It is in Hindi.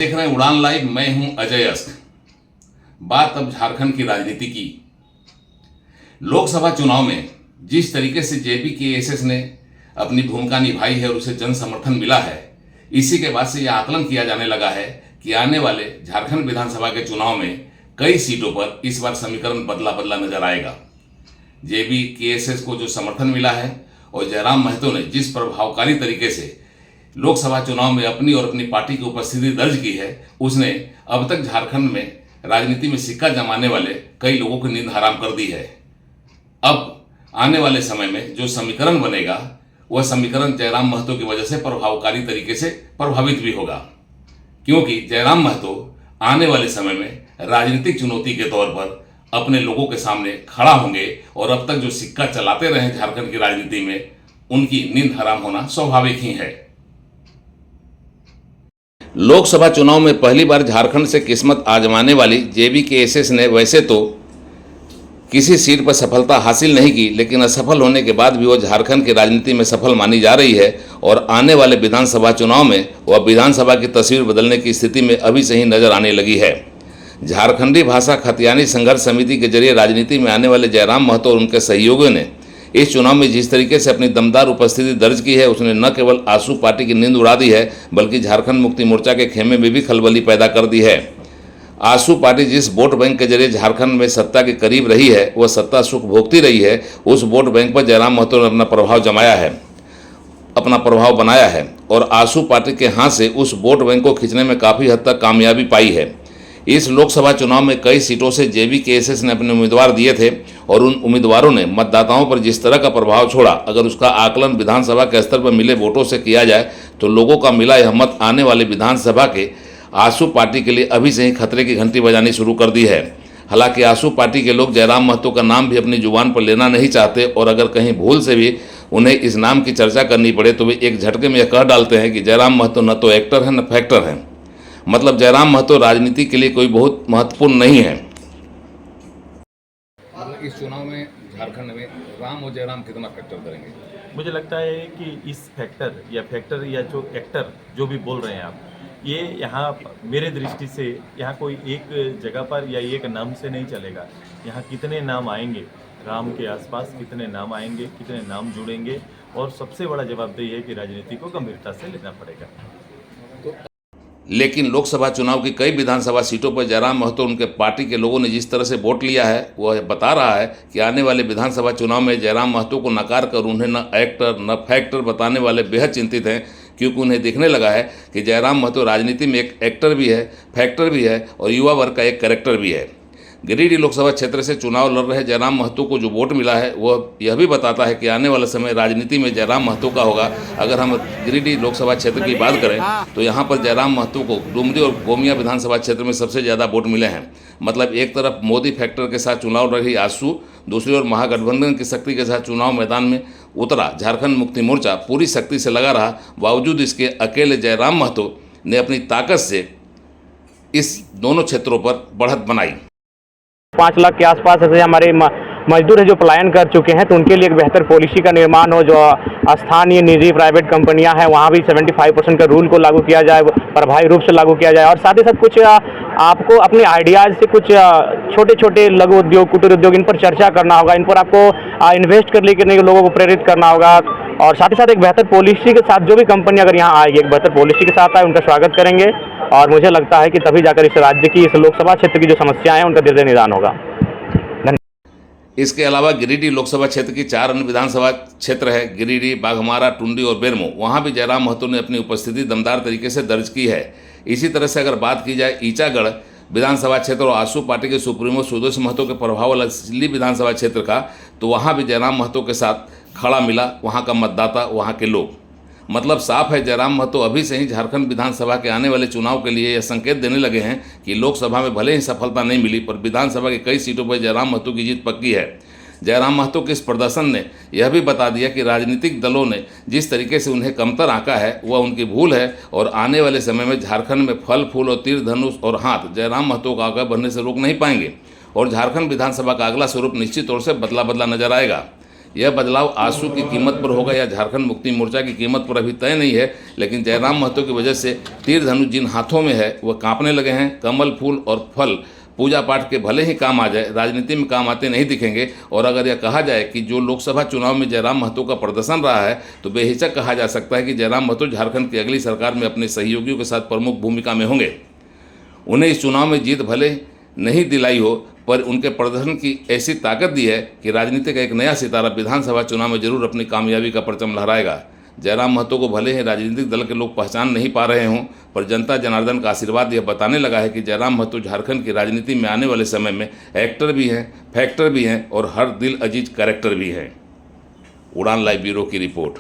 देख रहे हैं उड़ान लाइव। मैं हूं अजय अस्क। बात अब झारखंड की राजनीति की। लोकसभा चुनाव में जिस तरीके से जेबीकेएसएस ने अपनी भूमिका निभाई है और उसे जन समर्थन मिला है, इसी के बाद से यह आकलन किया जाने लगा है कि आने वाले झारखंड विधानसभा के चुनाव में कई सीटों पर इस बार समीकरण बदला बदला नजर आएगा। जेबीकेएसएस को जो समर्थन मिला है और जयराम महतो ने जिस प्रभावकारी तरीके से लोकसभा चुनाव में अपनी और अपनी पार्टी की उपस्थिति दर्ज की है, उसने अब तक झारखंड में राजनीति में सिक्का जमाने वाले कई लोगों की नींद हराम कर दी है। अब आने वाले समय में जो समीकरण बनेगा, वह समीकरण जयराम महतो की वजह से प्रभावकारी तरीके से प्रभावित भी होगा, क्योंकि जयराम महतो आने वाले समय में राजनीतिक चुनौती के तौर पर अपने लोगों के सामने खड़ा होंगे और अब तक जो सिक्का चलाते रहे झारखंड की राजनीति में, उनकी नींद हराम होना स्वाभाविक ही है। लोकसभा चुनाव में पहली बार झारखंड से किस्मत आजमाने वाली जेबीकेएसएस ने वैसे तो किसी सीट पर सफलता हासिल नहीं की, लेकिन असफल होने के बाद भी वह झारखंड की राजनीति में सफल मानी जा रही है और आने वाले विधानसभा चुनाव में वह विधानसभा की तस्वीर बदलने की स्थिति में अभी से ही नजर आने लगी है। झारखंडी भाषा खतियानी संघर्ष समिति के जरिए राजनीति में आने वाले जयराम महतो और उनके सहयोगियों ने इस चुनाव में जिस तरीके से अपनी दमदार उपस्थिति दर्ज की है, उसने न केवल आसू पार्टी की नींद उड़ा दी है, बल्कि झारखंड मुक्ति मोर्चा के खेमे में भी खलबली पैदा कर दी है। आसू पार्टी जिस वोट बैंक के जरिए झारखंड में सत्ता के करीब रही है, वह सत्ता सुख भोगती रही है। उस वोट बैंक पर जयराम महतो ने अपना प्रभाव जमाया है, अपना प्रभाव बनाया है और आसू पार्टी के हाथ से उस वोट बैंक को खींचने में काफ़ी हद तक कामयाबी पाई है। इस लोकसभा चुनाव में कई सीटों से जेबीकेएसएस ने अपने उम्मीदवार दिए थे और उन उम्मीदवारों ने मतदाताओं पर जिस तरह का प्रभाव छोड़ा, अगर उसका आकलन विधानसभा के स्तर पर मिले वोटों से किया जाए तो लोगों का मिला यह मत आने वाले विधानसभा के आसू पार्टी के लिए अभी से ही खतरे की घंटी बजानी शुरू कर दी है। हालांकि आसू पार्टी के लोग जयराम महतो का नाम भी अपनी जुबान पर लेना नहीं चाहते और अगर कहीं भूल से भी उन्हें इस नाम की चर्चा करनी पड़े तो वे एक झटके में यह कह डालते हैं कि जयराम महतो न तो एक्टर है न फैक्टर है। मतलब जयराम महतो राजनीति के लिए कोई बहुत महत्वपूर्ण नहीं है। इस चुनाव में झारखंड में राम और जयराम कितना फैक्टर करेंगे? मुझे लगता है कि इस फैक्टर या जो एक्टर जो भी बोल रहे हैं आप, ये यहाँ मेरे दृष्टि से यहाँ कोई एक जगह पर या एक नाम से नहीं चलेगा। यहाँ कितने नाम आएंगे, राम के आसपास कितने नाम आएंगे, कितने नाम जुड़ेंगे और सबसे बड़ा जवाबदेही है कि राजनीति को गंभीरता से लेना पड़ेगा। लेकिन लोकसभा चुनाव की कई विधानसभा सीटों पर जयराम महतो उनके पार्टी के लोगों ने जिस तरह से वोट लिया है, वह बता रहा है कि आने वाले विधानसभा चुनाव में जयराम महतो को नकार कर उन्हें न एक्टर न फैक्टर बताने वाले बेहद चिंतित हैं, क्योंकि उन्हें दिखने लगा है कि जयराम महतो राजनीति में एक एक्टर भी है, फैक्टर भी है और युवा वर्ग का एक कैरेक्टर भी है। गिरिडीह लोकसभा क्षेत्र से चुनाव लड़ रहे जयराम महतो को जो वोट मिला है, वह यह भी बताता है कि आने वाला समय राजनीति में जयराम महतो का होगा। अगर हम गिरिडीह लोकसभा क्षेत्र की बात करें तो यहाँ पर जयराम महतो को डुमरी और गोमिया विधानसभा क्षेत्र में सबसे ज़्यादा वोट मिले हैं। मतलब एक तरफ मोदी फैक्टर के साथ चुनाव लड़ रही आसू, दूसरी ओर महागठबंधन की शक्ति के साथ चुनाव मैदान में उतरा झारखंड मुक्ति मोर्चा पूरी शक्ति से लगा रहा। बावजूद इसके अकेले जयराम महतो ने अपनी ताकत से इस दोनों क्षेत्रों पर बढ़त बनाई। 5 लाख के आसपास ऐसे हमारे मजदूर हैं जो पलायन कर चुके हैं, तो उनके लिए एक बेहतर पॉलिसी का निर्माण हो। जो स्थानीय निजी प्राइवेट कंपनियां हैं, वहां भी 75% का रूल को लागू किया जाए, प्रभावी रूप से लागू किया जाए। और साथ ही साथ कुछ आपको अपने आइडियाज़ से कुछ छोटे छोटे लघु उद्योग, कुटीर उद्योग, इन पर चर्चा करना होगा, इन पर आपको इन्वेस्ट करने के लिए लोगों को प्रेरित करना होगा। और साथ ही साथ एक बेहतर पॉलिसी के साथ जो भी कंपनी अगर यहाँ आएगी, एक बेहतर पॉलिसी के साथ आए, उनका स्वागत करेंगे और मुझे लगता है कि तभी जाकर इस राज्य की, इस लोकसभा क्षेत्र की जो समस्याएं हैं, उनका धीरे निदान होगा। इसके अलावा गिरिडीह लोकसभा क्षेत्र की 4 अन्य विधानसभा क्षेत्र है, गिरिडीह, बाघमारा, टुंडी और बेरमो। वहाँ भी जयराम महतो ने अपनी उपस्थिति दमदार तरीके से दर्ज की है। इसी तरह से अगर बात की जाए ईचागढ़ विधानसभा क्षेत्र और आसू पार्टी के सुप्रीमो सुदेश महतो के प्रभाव वाला सिल्ली विधानसभा क्षेत्र का, तो वहाँ भी जयराम महतो के साथ खड़ा मिला वहाँ का मतदाता, वहाँ के लोग। मतलब साफ है, जयराम महतो अभी से ही झारखंड विधानसभा के आने वाले चुनाव के लिए यह संकेत देने लगे हैं कि लोकसभा में भले ही सफलता नहीं मिली, पर विधानसभा की कई सीटों पर जयराम महतो की जीत पक्की है। जयराम महतो के इस प्रदर्शन ने यह भी बता दिया कि राजनीतिक दलों ने जिस तरीके से उन्हें कमतर आंका है, वह उनकी भूल है और आने वाले समय में झारखंड में फल फूल और तीर धनुष और हाथ जयराम महतो को आगे बढ़ने से रोक नहीं पाएंगे और झारखंड विधानसभा का अगला स्वरूप निश्चित तौर से बदला बदला नजर आएगा। यह बदलाव आंसू की कीमत पर होगा या झारखंड मुक्ति मोर्चा की कीमत पर अभी तय नहीं है, लेकिन जयराम महतो की वजह से तीर धनुष जिन हाथों में है वह कांपने लगे हैं। कमल, फूल और फल पूजा पाठ के भले ही काम आ जाए, राजनीति में काम आते नहीं दिखेंगे। और अगर यह कहा जाए कि जो लोकसभा चुनाव में जयराम महतो का प्रदर्शन रहा है, तो बेहिचक कहा जा सकता है कि जयराम महतो झारखंड की अगली सरकार में अपने सहयोगियों के साथ प्रमुख भूमिका में होंगे। उन्हें इस चुनाव में जीत भले नहीं दिलाई हो, पर उनके प्रदर्शन की ऐसी ताकत दी है कि राजनीति का एक नया सितारा विधानसभा चुनाव में जरूर अपनी कामयाबी का परचम लहराएगा। जयराम महतो को भले ही राजनीतिक दल के लोग पहचान नहीं पा रहे हों, पर जनता जनार्दन का आशीर्वाद यह बताने लगा है कि जयराम महतो झारखंड की राजनीति में आने वाले समय में एक्टर भी हैं, फैक्टर भी हैं और हर दिल अजीज कैरेक्टर भी हैं। उड़ान लाइव ब्यूरो की रिपोर्ट।